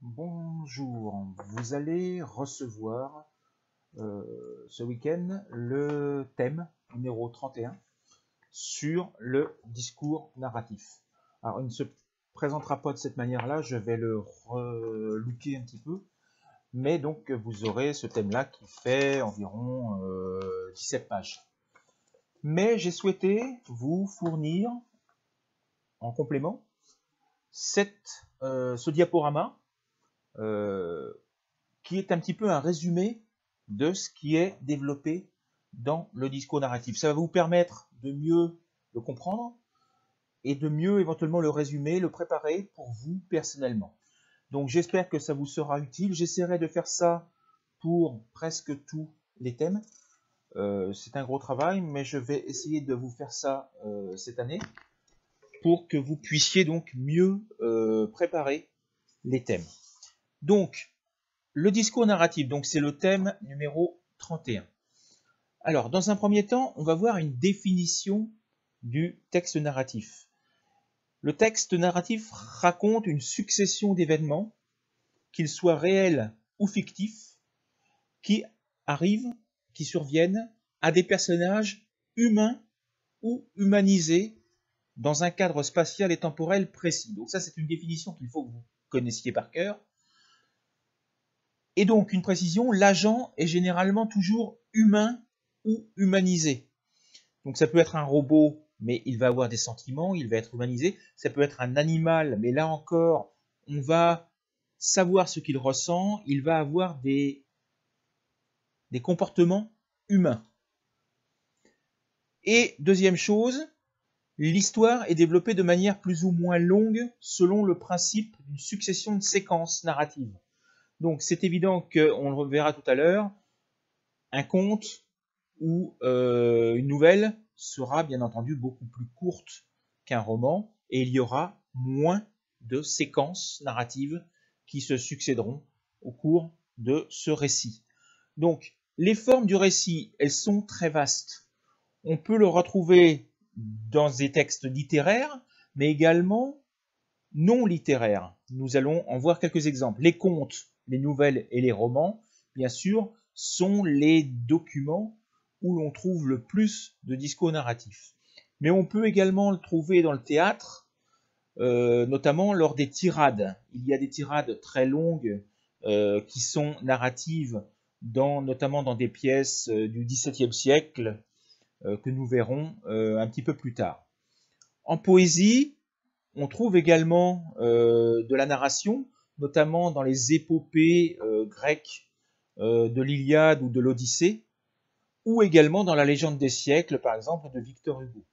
Bonjour, vous allez recevoir ce week-end le thème numéro 31 sur le discours narratif. Alors il ne se présentera pas de cette manière-là, je vais le relooker un petit peu, mais donc vous aurez ce thème-là qui fait environ 17 pages. Mais j'ai souhaité vous fournir en complément ce diaporama qui est un petit peu un résumé de ce qui est développé dans le discours narratif. Ça va vous permettre de mieux le comprendre et de mieux éventuellement le résumer, le préparer pour vous personnellement. Donc j'espère que ça vous sera utile. J'essaierai de faire ça pour presque tous les thèmes. C'est un gros travail, mais je vais essayer de vous faire ça cette année pour que vous puissiez donc mieux préparer les thèmes. Donc, le discours narratif, donc c'est le thème numéro 31. Alors, dans un premier temps, on va voir une définition du texte narratif. Le texte narratif raconte une succession d'événements, qu'ils soient réels ou fictifs, qui arrivent, qui surviennent à des personnages humains ou humanisés dans un cadre spatial et temporel précis. Donc ça, c'est une définition qu'il faut que vous connaissiez par cœur. Et donc, une précision, l'agent est généralement toujours humain ou humanisé. Donc ça peut être un robot, mais il va avoir des sentiments, il va être humanisé. Ça peut être un animal, mais là encore, on va savoir ce qu'il ressent, il va avoir des comportements humains. Et deuxième chose, l'histoire est développée de manière plus ou moins longue selon le principe d'une succession de séquences narratives. Donc c'est évident qu'on le verra tout à l'heure, un conte ou une nouvelle sera bien entendu beaucoup plus courte qu'un roman et il y aura moins de séquences narratives qui se succéderont au cours de ce récit. Donc les formes du récit, elles sont très vastes. On peut le retrouver dans des textes littéraires, mais également non littéraires. Nous allons en voir quelques exemples. Les contes, les nouvelles et les romans, bien sûr, sont les documents où l'on trouve le plus de discours narratifs. Mais on peut également le trouver dans le théâtre, notamment lors des tirades. Il y a des tirades très longues qui sont narratives, notamment dans des pièces du XVIIe siècle que nous verrons un petit peu plus tard. En poésie, on trouve également de la narration, notamment dans les épopées grecques de l'Iliade ou de l'Odyssée, ou également dans la légende des siècles, par exemple, de Victor Hugo.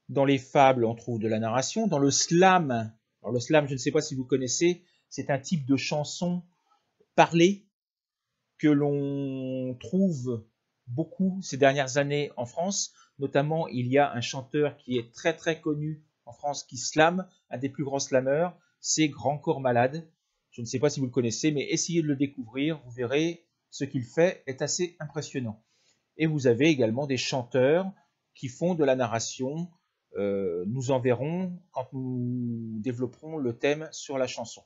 Dans les fables, on trouve de la narration. Dans le slam, alors le slam, je ne sais pas si vous connaissez, c'est un type de chanson parlée que l'on trouve beaucoup ces dernières années en France. Notamment, il y a un chanteur qui est très très connu en France qui slame, un des plus grands slameurs, c'est Grand Corps Malade. Je ne sais pas si vous le connaissez, mais essayez de le découvrir, vous verrez, ce qu'il fait est assez impressionnant. Et vous avez également des chanteurs qui font de la narration. Nous en verrons quand nous développerons le thème sur la chanson.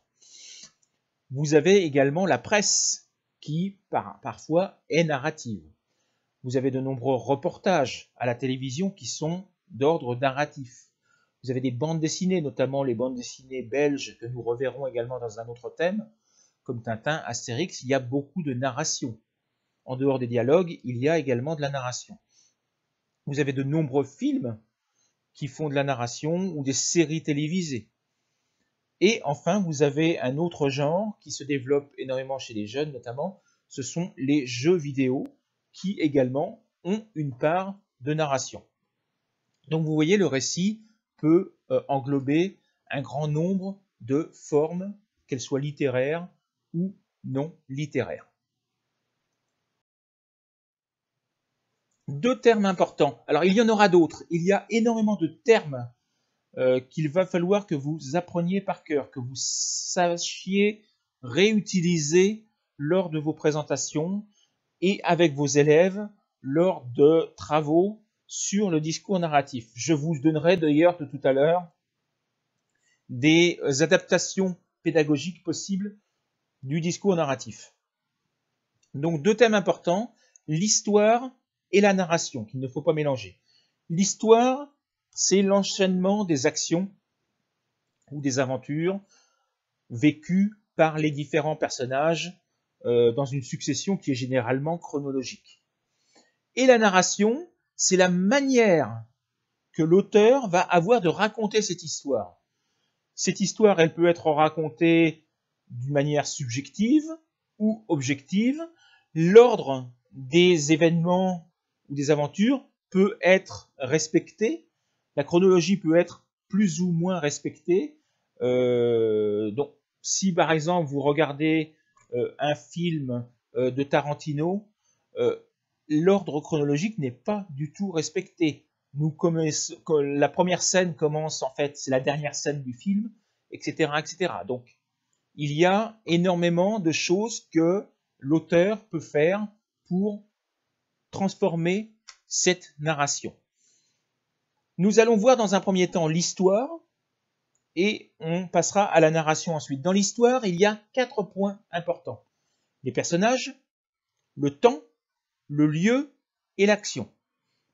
Vous avez également la presse qui, parfois, est narrative. Vous avez de nombreux reportages à la télévision qui sont d'ordre narratif. Vous avez des bandes dessinées, notamment les bandes dessinées belges que nous reverrons également dans un autre thème, comme Tintin, Astérix, il y a beaucoup de narration. En dehors des dialogues, il y a également de la narration. Vous avez de nombreux films qui font de la narration ou des séries télévisées. Et enfin, vous avez un autre genre qui se développe énormément chez les jeunes notamment, ce sont les jeux vidéo qui également ont une part de narration. Donc vous voyez, le récit peut englober un grand nombre de formes, qu'elles soient littéraires ou non littéraires. Deux termes importants. Alors il y en aura d'autres. Il y a énormément de termes qu'il va falloir que vous appreniez par cœur, que vous sachiez réutiliser lors de vos présentations et avec vos élèves lors de travaux sur le discours narratif. Je vous donnerai d'ailleurs tout à l'heure des adaptations pédagogique possible du discours narratif. Donc deux thèmes importants, l'histoire et la narration, qu'il ne faut pas mélanger. L'histoire, c'est l'enchaînement des actions ou des aventures vécues par les différents personnages dans une succession qui est généralement chronologique. Et la narration, c'est la manière que l'auteur va avoir de raconter cette histoire. Cette histoire, elle peut être racontée d'une manière subjective ou objective. L'ordre des événements ou des aventures peut être respecté. La chronologie peut être plus ou moins respectée. Donc, si par exemple vous regardez un film de Tarantino, l'ordre chronologique n'est pas du tout respecté. La première scène commence, en fait, c'est la dernière scène du film, etc., etc. Donc, il y a énormément de choses que l'auteur peut faire pour transformer cette narration. Nous allons voir dans un premier temps l'histoire et on passera à la narration ensuite. Dans l'histoire, il y a 4 points importants. Les personnages, le temps, le lieu et l'action.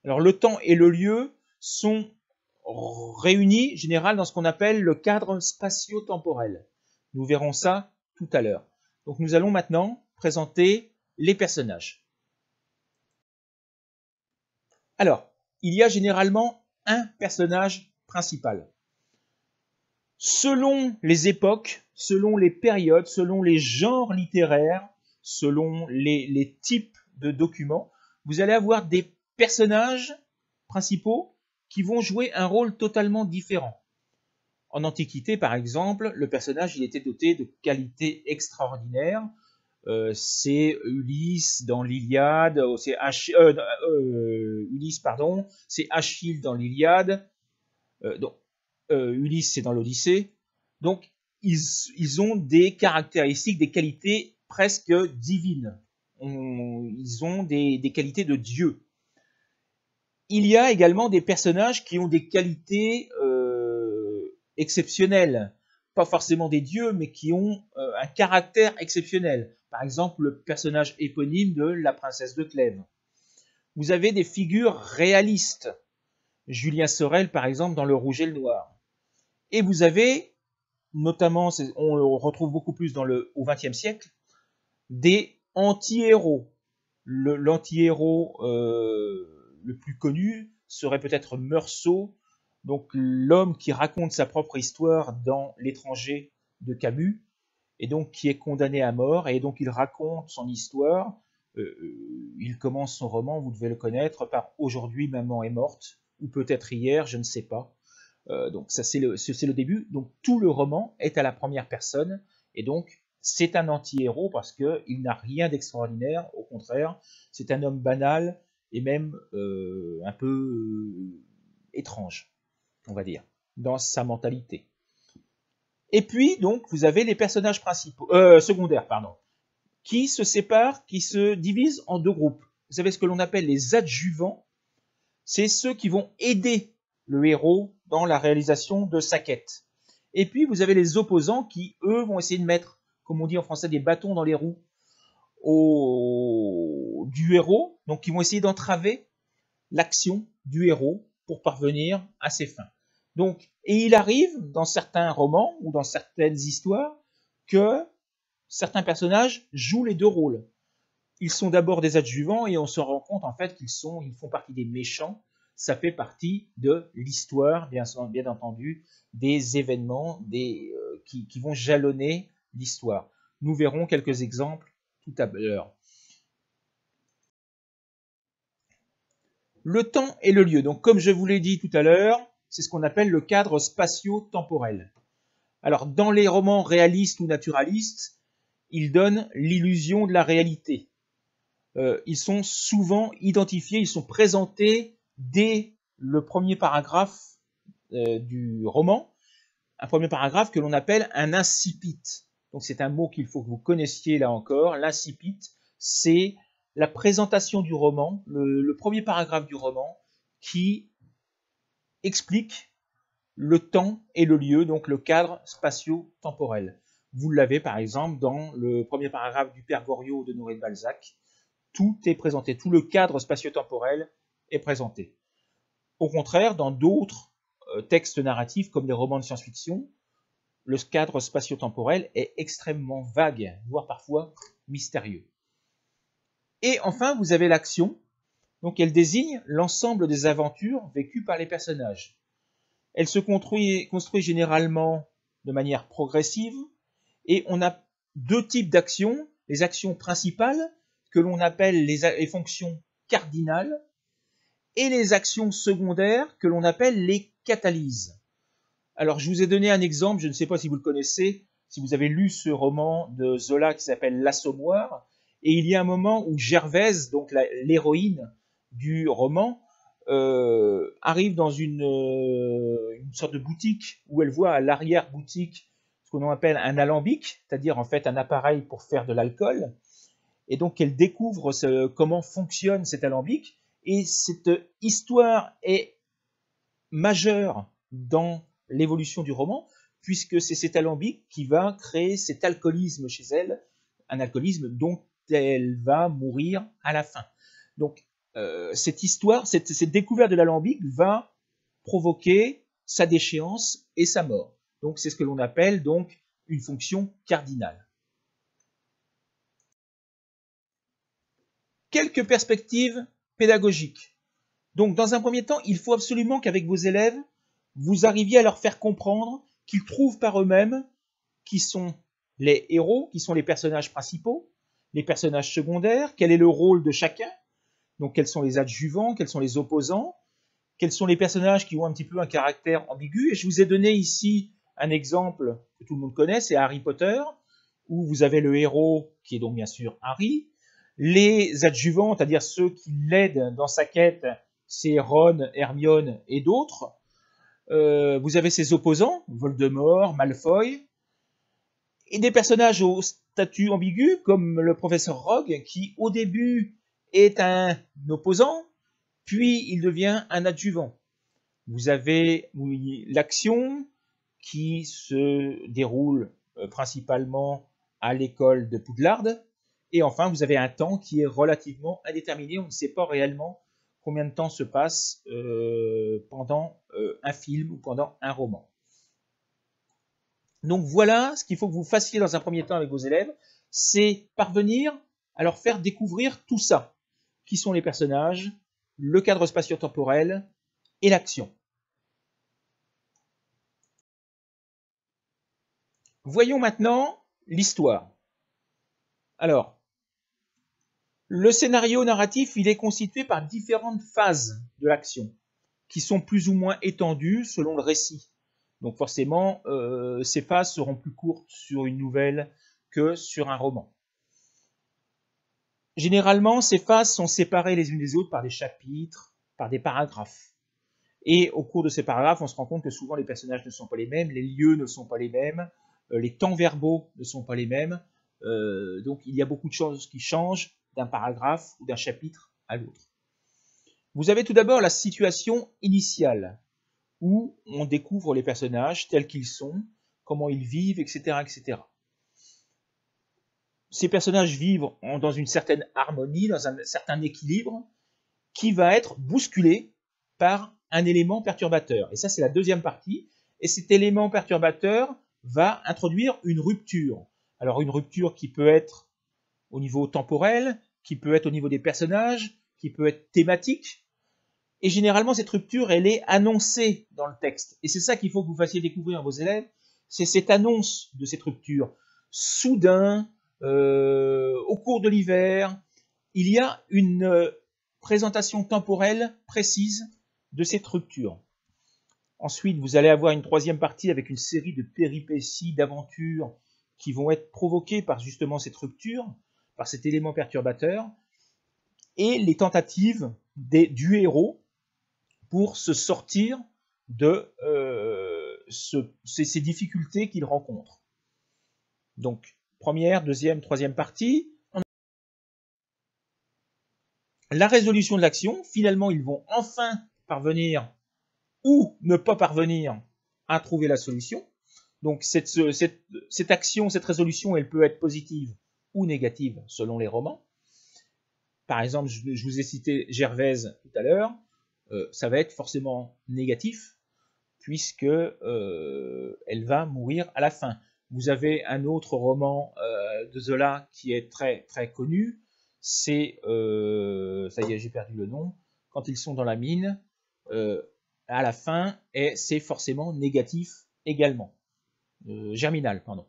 Alors le temps et le lieu sont réunis en général dans ce qu'on appelle le cadre spatio-temporel. Nous verrons ça tout à l'heure. Donc nous allons maintenant présenter les personnages. Alors, il y a généralement un personnage principal. Selon les époques, selon les périodes, selon les genres littéraires, selon les types de documents, vous allez avoir des personnages principaux qui vont jouer un rôle totalement différent. En Antiquité, par exemple, le personnage il était doté de qualités extraordinaires. C'est Ulysse dans l'Iliade, c'est Ulysse, pardon, c'est Achille dans l'Iliade, Ulysse c'est dans l'Odyssée. Donc ils ont des caractéristiques, des qualités presque divines. Ils ont des qualités de Dieu. Il y a également des personnages qui ont des qualités exceptionnelles, pas forcément des dieux, mais qui ont un caractère exceptionnel. Par exemple, le personnage éponyme de la princesse de Clèves. Vous avez des figures réalistes, Julien Sorel par exemple dans Le Rouge et le Noir. Et vous avez, notamment, on le retrouve beaucoup plus au XXe siècle, des anti-héros. L'anti-héros le plus connu serait peut-être Meursault, donc l'homme qui raconte sa propre histoire dans L'étranger de Camus, et donc qui est condamné à mort, et donc il raconte son histoire. Il commence son roman, vous devez le connaître, par « Aujourd'hui, maman est morte », ou peut-être hier, je ne sais pas. Donc ça c'est le début. Donc tout le roman est à la première personne, et donc c'est un anti-héros parce qu'il n'a rien d'extraordinaire, au contraire, c'est un homme banal et même un peu étrange, on va dire, dans sa mentalité. Et puis, donc, vous avez les personnages secondaires, qui se séparent, qui se divisent en 2 groupes. Vous avez ce que l'on appelle les adjuvants, c'est ceux qui vont aider le héros dans la réalisation de sa quête. Et puis, vous avez les opposants qui, eux, vont essayer de mettre, comme on dit en français, des bâtons dans les roues du héros, donc qui vont essayer d'entraver l'action du héros pour parvenir à ses fins. Donc, et il arrive dans certains romans ou dans certaines histoires que certains personnages jouent les 2 rôles. Ils sont d'abord des adjuvants et on se rend compte en fait qu'ils font partie des méchants. Ça fait partie de l'histoire, bien entendu, des événements qui vont jalonner l'histoire. Nous verrons quelques exemples tout à l'heure. Le temps et le lieu. Donc, comme je vous l'ai dit tout à l'heure, c'est ce qu'on appelle le cadre spatio-temporel. Alors, dans les romans réalistes ou naturalistes, ils donnent l'illusion de la réalité. Ils sont souvent identifiés, ils sont présentés dès le premier paragraphe du roman, un premier paragraphe que l'on appelle un incipit. Donc, c'est un mot qu'il faut que vous connaissiez là encore. L'incipit, c'est la présentation du roman, le premier paragraphe du roman qui explique le temps et le lieu, donc le cadre spatio-temporel. Vous l'avez par exemple dans le premier paragraphe du Père Goriot de Honoré de Balzac. Tout est présenté, tout le cadre spatio-temporel est présenté. Au contraire, dans d'autres textes narratifs comme les romans de science-fiction, le cadre spatio-temporel est extrêmement vague, voire parfois mystérieux. Et enfin, vous avez l'action. Donc elle désigne l'ensemble des aventures vécues par les personnages. Elle se construit généralement de manière progressive et on a deux types d'actions, les actions principales que l'on appelle les fonctions cardinales et les actions secondaires que l'on appelle les catalyses. Alors je vous ai donné un exemple, je ne sais pas si vous le connaissez, si vous avez lu ce roman de Zola qui s'appelle L'Assommoir, et il y a un moment où Gervaise, donc l'héroïne du roman, arrive dans une sorte de boutique où elle voit à l'arrière-boutique ce qu'on appelle un alambic, c'est-à-dire en fait un appareil pour faire de l'alcool. Et donc elle découvre comment fonctionne cet alambic. Et cette histoire est majeure dans l'évolution du roman, puisque c'est cet alambic qui va créer cet alcoolisme chez elle, un alcoolisme dont elle va mourir à la fin. Donc cette histoire, cette découverte de l'alambic va provoquer sa déchéance et sa mort. Donc c'est ce que l'on appelle donc une fonction cardinale. Quelques perspectives pédagogiques. Donc dans un premier temps, il faut absolument qu'avec vos élèves, vous arriviez à leur faire comprendre qu'ils trouvent par eux-mêmes qui sont les héros, qui sont les personnages principaux, les personnages secondaires, quel est le rôle de chacun, donc quels sont les adjuvants, quels sont les opposants, quels sont les personnages qui ont un petit peu un caractère ambigu. Et je vous ai donné ici un exemple que tout le monde connaît, c'est Harry Potter, où vous avez le héros qui est donc bien sûr Harry, les adjuvants, c'est-à-dire ceux qui l'aident dans sa quête, c'est Ron, Hermione et d'autres. Vous avez ses opposants, Voldemort, Malfoy, et des personnages au statut ambigu, comme le professeur Rogue, qui au début est un opposant, puis il devient un adjuvant. Vous avez l'action qui se déroule principalement à l'école de Poudlard, et enfin vous avez un temps qui est relativement indéterminé, on ne sait pas réellement combien de temps se passe pendant un film ou pendant un roman. Donc voilà ce qu'il faut que vous fassiez dans un premier temps avec vos élèves, c'est parvenir à leur faire découvrir tout ça. Qui sont les personnages, le cadre spatio-temporel et l'action. Voyons maintenant l'histoire. Alors, le scénario narratif, il est constitué par différentes phases de l'action, qui sont plus ou moins étendues selon le récit. Donc forcément, ces phases seront plus courtes sur une nouvelle que sur un roman. Généralement, ces phases sont séparées les unes des autres par des chapitres, par des paragraphes. Et au cours de ces paragraphes, on se rend compte que souvent les personnages ne sont pas les mêmes, les lieux ne sont pas les mêmes, les temps verbaux ne sont pas les mêmes. Donc il y a beaucoup de choses qui changent d'un paragraphe ou d'un chapitre à l'autre. Vous avez tout d'abord la situation initiale, où on découvre les personnages tels qu'ils sont, comment ils vivent, etc., etc. Ces personnages vivent dans une certaine harmonie, dans un certain équilibre, qui va être bousculé par un élément perturbateur. Et ça, c'est la deuxième partie. Et cet élément perturbateur va introduire une rupture. Alors une rupture qui peut être au niveau temporel, qui peut être au niveau des personnages, qui peut être thématique. Et généralement, cette rupture, elle est annoncée dans le texte. Et c'est ça qu'il faut que vous fassiez découvrir à vos élèves, c'est cette annonce de cette rupture. Soudain, au cours de l'hiver, il y a une présentation temporelle précise de cette rupture. Ensuite, vous allez avoir une troisième partie avec une série de péripéties, d'aventures qui vont être provoquées par justement cette rupture, par cet élément perturbateur, et les tentatives du héros pour se sortir de ces difficultés qu'il rencontre. Donc, première, deuxième, troisième partie. La résolution de l'action, finalement, ils vont enfin parvenir ou ne pas parvenir à trouver la solution. Donc cette action, cette résolution, elle peut être positive ou négative selon les romans. Par exemple, je vous ai cité Gervaise tout à l'heure, ça va être forcément négatif, puisque elle va mourir à la fin. Vous avez un autre roman de Zola qui est très très connu, c'est, ça y est, j'ai perdu le nom, quand ils sont dans la mine, à la fin, et c'est forcément négatif également. Germinal, pardon.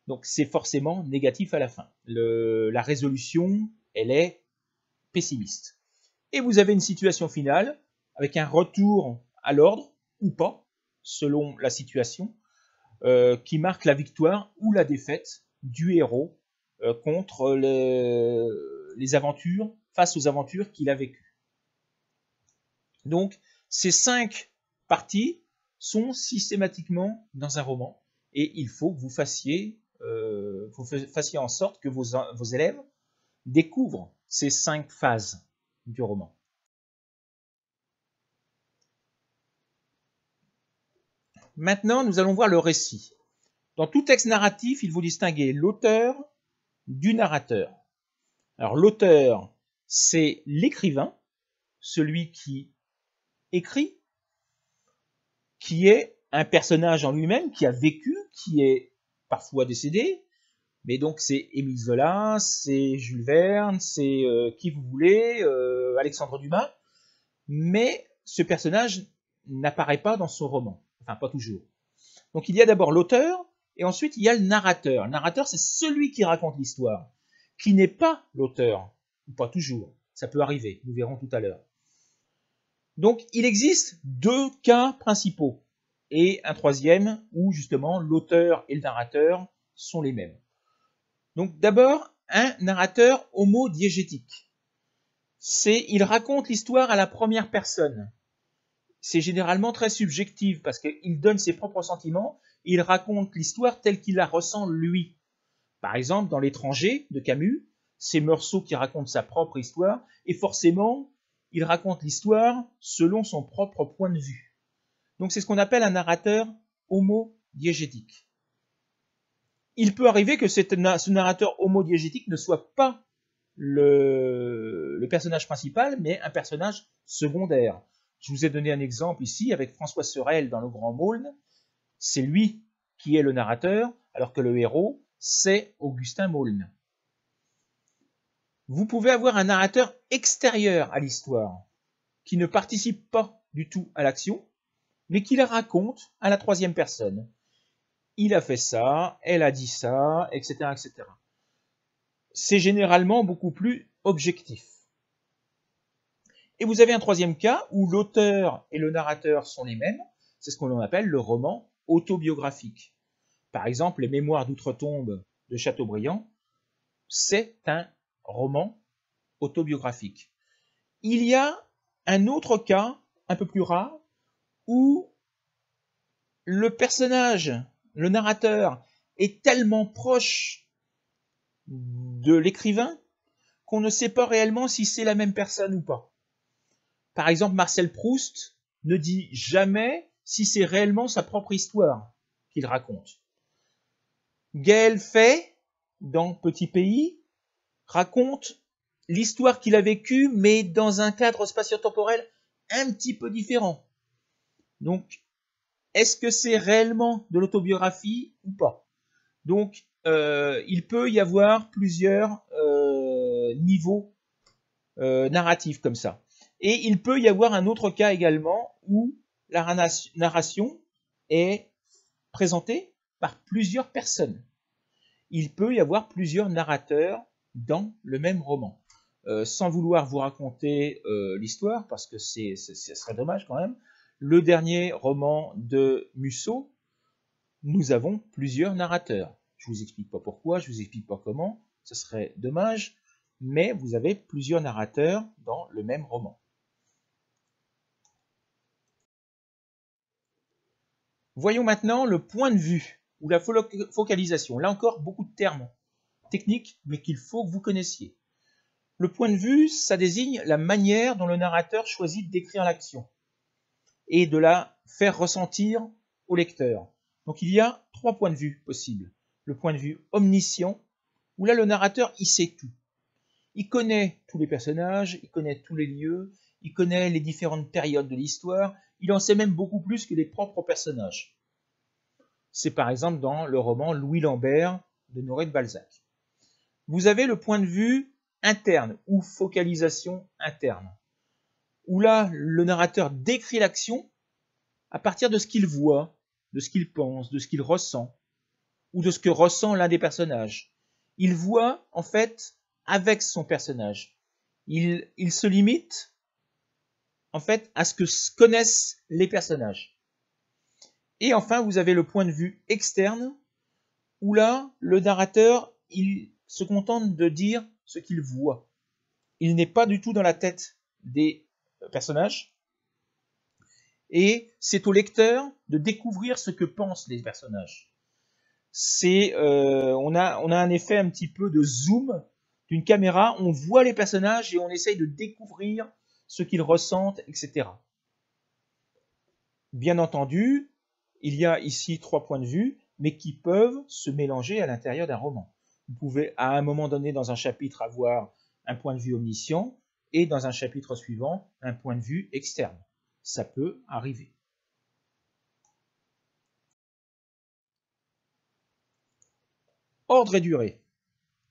Donc c'est forcément négatif à la fin. La résolution, elle est pessimiste. Et vous avez une situation finale avec un retour à l'ordre ou pas, selon la situation, qui marque la victoire ou la défaite du héros contre les aventures, face aux aventures qu'il a vécues. Donc ces 5 parties sont systématiquement dans un roman et il faut que vous fassiez en sorte que vos élèves découvrent ces 5 phases du roman. Maintenant, nous allons voir le récit. Dans tout texte narratif, il faut distinguer l'auteur du narrateur. Alors l'auteur, c'est l'écrivain, celui qui écrit, qui est un personnage en lui-même, qui a vécu, qui est parfois décédé, mais donc c'est Émile Zola, c'est Jules Verne, c'est qui vous voulez, Alexandre Dumas, mais ce personnage n'apparaît pas dans son roman, enfin pas toujours. Donc il y a d'abord l'auteur, et ensuite il y a le narrateur. Le narrateur, c'est celui qui raconte l'histoire, qui n'est pas l'auteur, ou pas toujours, ça peut arriver, nous verrons tout à l'heure. Donc il existe 2 cas principaux, et un troisième où justement l'auteur et le narrateur sont les mêmes. Donc d'abord, un narrateur homodiégétique. Il raconte l'histoire à la première personne. C'est généralement très subjectif parce qu'il donne ses propres sentiments, il raconte l'histoire telle qu'il la ressent lui. Par exemple, dans L'Étranger de Camus, c'est Meursault qui raconte sa propre histoire et forcément, il raconte l'histoire selon son propre point de vue. Donc c'est ce qu'on appelle un narrateur homodiégétique. Il peut arriver que ce narrateur homodiégétique ne soit pas le personnage principal, mais un personnage secondaire. Je vous ai donné un exemple ici avec François Sorel dans Le Grand Maulne. C'est lui qui est le narrateur, alors que le héros, c'est Augustin Maulne. Vous pouvez avoir un narrateur extérieur à l'histoire, qui ne participe pas du tout à l'action, mais qui la raconte à la troisième personne. Il a fait ça, elle a dit ça, etc., etc. C'est généralement beaucoup plus objectif. Et vous avez un troisième cas où l'auteur et le narrateur sont les mêmes, c'est ce qu'on appelle le roman autobiographique. Par exemple, Les Mémoires d'Outre-Tombe de Chateaubriand, c'est un roman autobiographique. Il y a un autre cas, un peu plus rare, où le personnage, le narrateur, est tellement proche de l'écrivain qu'on ne sait pas réellement si c'est la même personne ou pas. Par exemple, Marcel Proust ne dit jamais si c'est réellement sa propre histoire qu'il raconte. Gaël Faye, dans Petit Pays, raconte l'histoire qu'il a vécue, mais dans un cadre spatio-temporel un petit peu différent. Donc, est-ce que c'est réellement de l'autobiographie ou pas? Donc, il peut y avoir plusieurs niveaux narratifs comme ça. Et il peut y avoir un autre cas également où la narration est présentée par plusieurs personnes. Il peut y avoir plusieurs narrateurs dans le même roman. Sans vouloir vous raconter l'histoire, parce que ce serait dommage quand même, le dernier roman de Musso, nous avons plusieurs narrateurs. Je ne vous explique pas pourquoi, je ne vous explique pas comment, ce serait dommage, mais vous avez plusieurs narrateurs dans le même roman. Voyons maintenant le point de vue, ou la focalisation. Là encore, beaucoup de termes techniques, mais qu'il faut que vous connaissiez. Le point de vue, ça désigne la manière dont le narrateur choisit de décrire l'action et de la faire ressentir au lecteur. Donc il y a 3 points de vue possibles. Le point de vue omniscient, où là le narrateur il sait tout. Il connaît tous les personnages, il connaît tous les lieux, il connaît les différentes périodes de l'histoire, il en sait même beaucoup plus que les propres personnages. C'est par exemple dans le roman Louis Lambert de Honoré de Balzac. Vous avez le point de vue interne ou focalisation interne, où là le narrateur décrit l'action à partir de ce qu'il voit, de ce qu'il pense, de ce qu'il ressent, ou de ce que ressent l'un des personnages. Il voit en fait avec son personnage. Il se limite en fait à ce que connaissent les personnages. Et enfin, vous avez le point de vue externe, où là, le narrateur, il se contente de dire ce qu'il voit. Il n'est pas du tout dans la tête des personnages, et c'est au lecteur de découvrir ce que pensent les personnages. On a un effet un petit peu de zoom d'une caméra, on voit les personnages et on essaye de découvrir ce qu'ils ressentent, etc. Bien entendu, il y a ici 3 points de vue, mais qui peuvent se mélanger à l'intérieur d'un roman. Vous pouvez à un moment donné dans un chapitre avoir un point de vue omniscient et dans un chapitre suivant un point de vue externe. Ça peut arriver. Ordre et durée.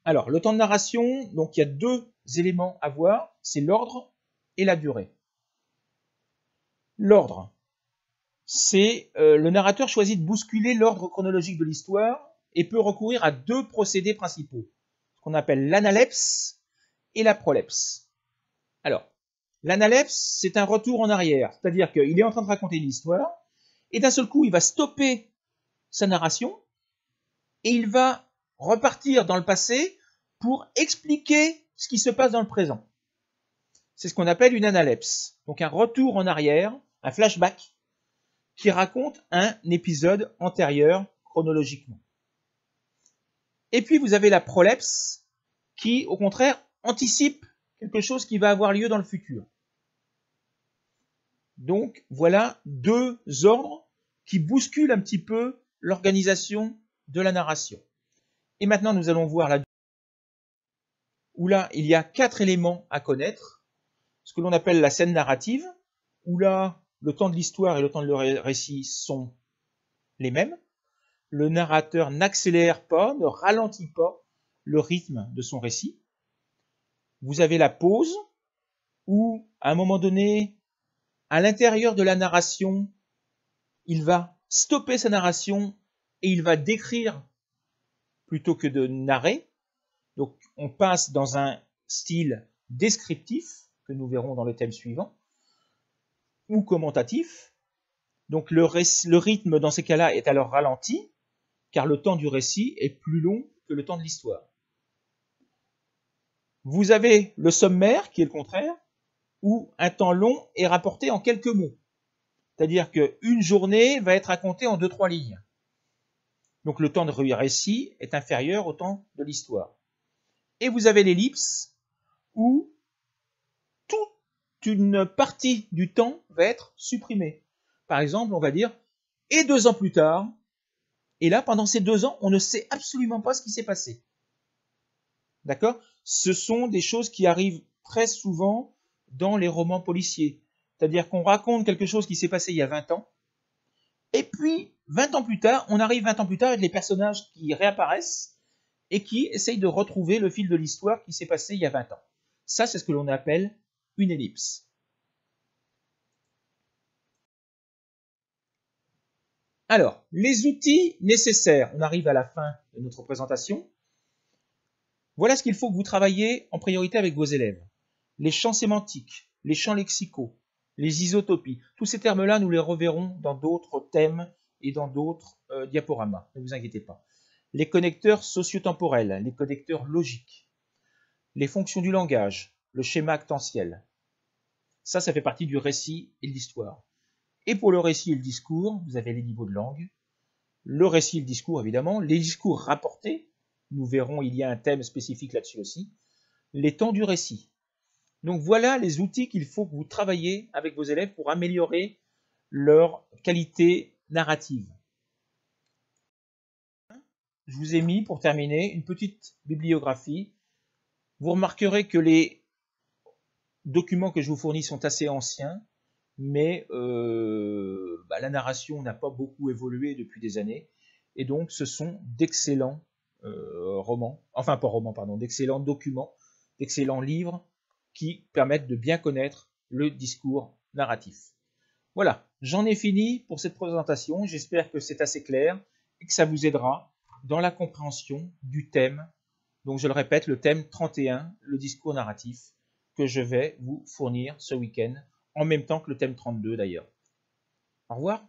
Alors, le temps de narration, donc il y a 2 éléments à voir, c'est l'ordre et la durée. L'ordre, c'est le narrateur choisit de bousculer l'ordre chronologique de l'histoire et peut recourir à 2 procédés principaux, ce qu'on appelle l'analepse et la prolepse. Alors, l'analepse, c'est un retour en arrière, c'est-à-dire qu'il est en train de raconter une histoire, et d'un seul coup, il va stopper sa narration, et il va repartir dans le passé pour expliquer ce qui se passe dans le présent. C'est ce qu'on appelle une analepse, donc un retour en arrière, un flashback, qui raconte un épisode antérieur chronologiquement. Et puis vous avez la prolepse, qui au contraire anticipe quelque chose qui va avoir lieu dans le futur. Donc voilà 2 ordres qui bousculent un petit peu l'organisation de la narration. Et maintenant nous allons voir où là il y a 4 éléments à connaître, ce que l'on appelle la scène narrative, où là le temps de l'histoire et le temps de le récit sont les mêmes. Le narrateur n'accélère pas, ne ralentit pas le rythme de son récit. Vous avez la pause, où à un moment donné, à l'intérieur de la narration, il va stopper sa narration et il va décrire plutôt que de narrer. Donc on passe dans un style descriptif, que nous verrons dans le thème suivant, ou commentatif. Donc le rythme dans ces cas-là est alors ralenti, car le temps du récit est plus long que le temps de l'histoire. Vous avez le sommaire, qui est le contraire, où un temps long est rapporté en quelques mots. C'est-à-dire qu'une journée va être racontée en 2-3 lignes. Donc le temps de récit est inférieur au temps de l'histoire. Et vous avez l'ellipse, où toute une partie du temps va être supprimée. Par exemple, on va dire « et 2 ans plus tard », et là, pendant ces 2 ans, on ne sait absolument pas ce qui s'est passé. D'accord ? Ce sont des choses qui arrivent très souvent dans les romans policiers. C'est-à-dire qu'on raconte quelque chose qui s'est passé il y a 20 ans, et puis 20 ans plus tard, on arrive 20 ans plus tard avec les personnages qui réapparaissent et qui essayent de retrouver le fil de l'histoire qui s'est passé il y a 20 ans. Ça, c'est ce que l'on appelle une ellipse. Alors, les outils nécessaires. On arrive à la fin de notre présentation. Voilà ce qu'il faut que vous travailliez en priorité avec vos élèves. Les champs sémantiques, les champs lexicaux, les isotopies. Tous ces termes-là, nous les reverrons dans d'autres thèmes et dans d'autres diaporamas. Ne vous inquiétez pas. Les connecteurs socio-temporels, les connecteurs logiques, les fonctions du langage, le schéma actantiel. Ça fait partie du récit et de l'histoire. Et pour le récit et le discours, vous avez les niveaux de langue, le récit et le discours évidemment, les discours rapportés, nous verrons, il y a un thème spécifique là-dessus aussi, les temps du récit. Donc voilà les outils qu'il faut que vous travailliez avec vos élèves pour améliorer leur qualité narrative. je vous ai mis, pour terminer, une petite bibliographie. Vous remarquerez que les documents que je vous fournis sont assez anciens, mais la narration n'a pas beaucoup évolué depuis des années, et donc ce sont d'excellents romans, enfin pas romans, pardon, d'excellents documents, d'excellents livres qui permettent de bien connaître le discours narratif. Voilà, j'en ai fini pour cette présentation, j'espère que c'est assez clair et que ça vous aidera dans la compréhension du thème. Donc je le répète, le thème 31, le discours narratif, que je vais vous fournir ce week-end, en même temps que le thème 32 d'ailleurs. Au revoir.